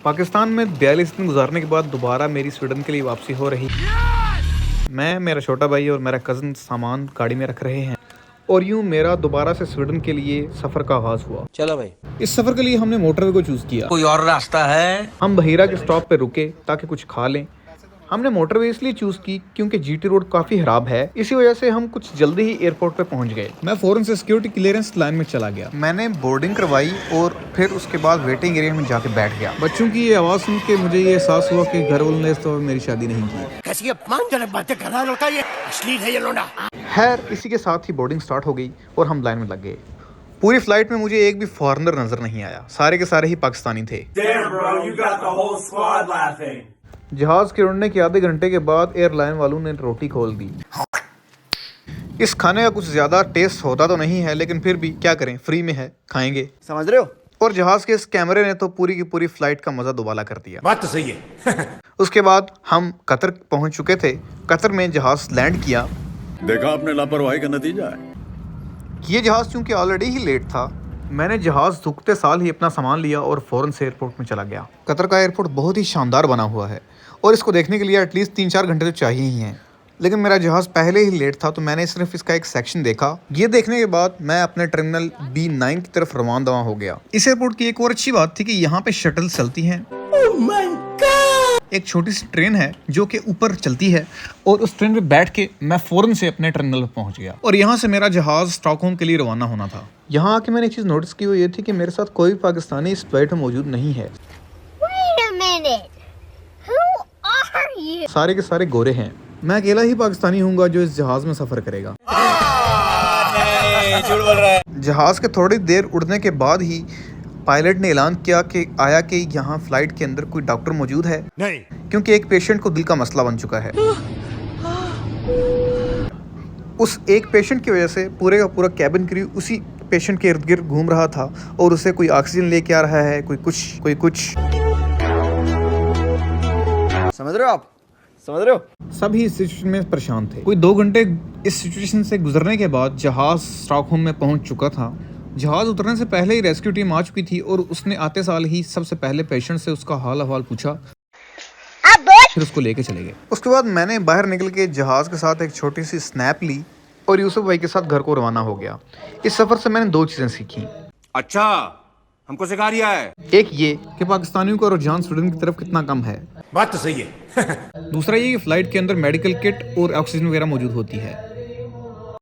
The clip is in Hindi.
पाकिस्तान में 42 दिन गुजारने के बाद दोबारा मेरी स्वीडन के लिए वापसी हो रही। मैं, मेरा छोटा भाई और मेरा कज़न सामान गाड़ी में रख रहे हैं और यूँ मेरा दोबारा से स्वीडन के लिए सफ़र का आगाज़ हुआ। चलो भाई, इस सफ़र के लिए हमने मोटरवे को चूज़ किया। कोई और रास्ता है? हम बहीरा के स्टॉप पे रुके ताकि कुछ खा लें। हमने मोटरवे इसलिए चूज़ की क्योंकि जीटी रोड काफ़ी खराब है, इसी वजह से हम कुछ जल्दी ही एयरपोर्ट पे पहुंच गए। मैं फ़ौरन से सिक्योरिटी क्लियरेंस लाइन में चला गया। मैंने बोर्डिंग करवाई और फिर उसके बाद वेटिंग एरिया में जाके बैठ गया। बच्चों की ये आवाज़ सुन के मुझे ये एहसास हुआ कि घर वालों ने इस दौरान मेरी शादी नहीं की। कैसी अपमानजनक बातें कर रहा है लड़का, ये अश्लील है ये लोंडा। खैर, इसी के साथ ही बोर्डिंग स्टार्ट हो गई और हम लाइन में लग गए। पूरी फ्लाइट में मुझे एक भी फॉरेनर नजर नहीं आया, सारे के सारे ही पाकिस्तानी थे। जहाज के उड़ने के आधे घंटे के बाद एयरलाइन वालों ने रोटी खोल दी। इस खाने का कुछ ज्यादा टेस्ट होता तो नहीं है, लेकिन फिर भी क्या करें, फ्री में है, खाएंगे, समझ रहे हो। और जहाज के इस कैमरे ने तो पूरी की पूरी फ्लाइट का मजा दुबाला कर दिया। बात तो सही है। उसके बाद हम कतर पहुंच चुके थे। कतर में जहाज लैंड किया। देखा आपने लापरवाही का नतीजा है। ये जहाज चूंकि ऑलरेडी ही लेट था, मैंने जहाज रुकते साल ही अपना सामान लिया और फ़ौरन से एयरपोर्ट में चला गया। कतर का एयरपोर्ट बहुत ही शानदार बना हुआ है और इसको देखने के लिए एटलीस्ट 3-4 घंटे तो चाहिए ही हैं। लेकिन मेरा जहाज़ पहले ही लेट था तो मैंने सिर्फ इसका एक सेक्शन देखा। ये देखने के बाद मैं अपने टर्मिनल B9 की तरफ रवान दवा हो गया। इस एयरपोर्ट की एक और अच्छी बात थी कि यहाँ पे शटल चलती हैं। एक छोटी सी ट्रेन है जो कि ऊपर चलती है और उस ट्रेन पे बैठ के मैं फ़ौरन से अपने टर्मिनल पर पहुंच गया और यहाँ से मेरा जहाज़ स्टॉकहोम के लिए रवाना होना था। यहाँ आके मैंने एक चीज़ नोटिस की, वो ये थी कि मेरे साथ कोई पाकिस्तानी इस फ्लाइट में मौजूद नहीं है। सारे के सारे गोरे हैं। मैं अकेला ही पाकिस्तानी हूँगा जो इस जहाज़ में सफ़र करेगा। झूठ बोल रहा है। जहाज़ के थोड़ी देर उड़ने के बाद ही पायलट ने ऐलान किया कि यहाँ फ्लाइट के अंदर कोई डॉक्टर मौजूद है नहीं, क्योंकि एक पेशेंट को दिल का मसला बन चुका है। उस एक पेशेंट की वजह से पूरे का पूरा कैबिन क्रू उसी पेशेंट के इर्द गिर्द घूम रहा था और उसे कोई ऑक्सीजन लेके आ रहा है, कोई कुछ। समझ रहे हो आप, समझ रहे हो। सभी इस सिचुएशन में परेशान थे। कोई 2 घंटे इस सिचुएशन से गुजरने के बाद जहाज स्टॉकहोम में पहुंच चुका था। जहाज उतरने से पहले ही रेस्क्यू टीम आ चुकी थी और उसने आते साल ही सबसे पहले पेशेंट से उसका हाल अहवाल पूछा, फिर उसको लेके चले गए। उसके बाद मैंने बाहर निकल के जहाज के साथ एक छोटी सी स्नैप ली और यूसुफ भाई के साथ घर को रवाना हो गया। इस सफर से मैंने 2 चीजें सीखी। अच्छा, हमको सिखा रिया है। एक ये कि पाकिस्तानियों का रुझान स्वीडन की तरफ कितना कम है। बात तो सही है। दूसरा ये कि फ्लाइट के अंदर मेडिकल किट और ऑक्सीजन वगैरह मौजूद होती है।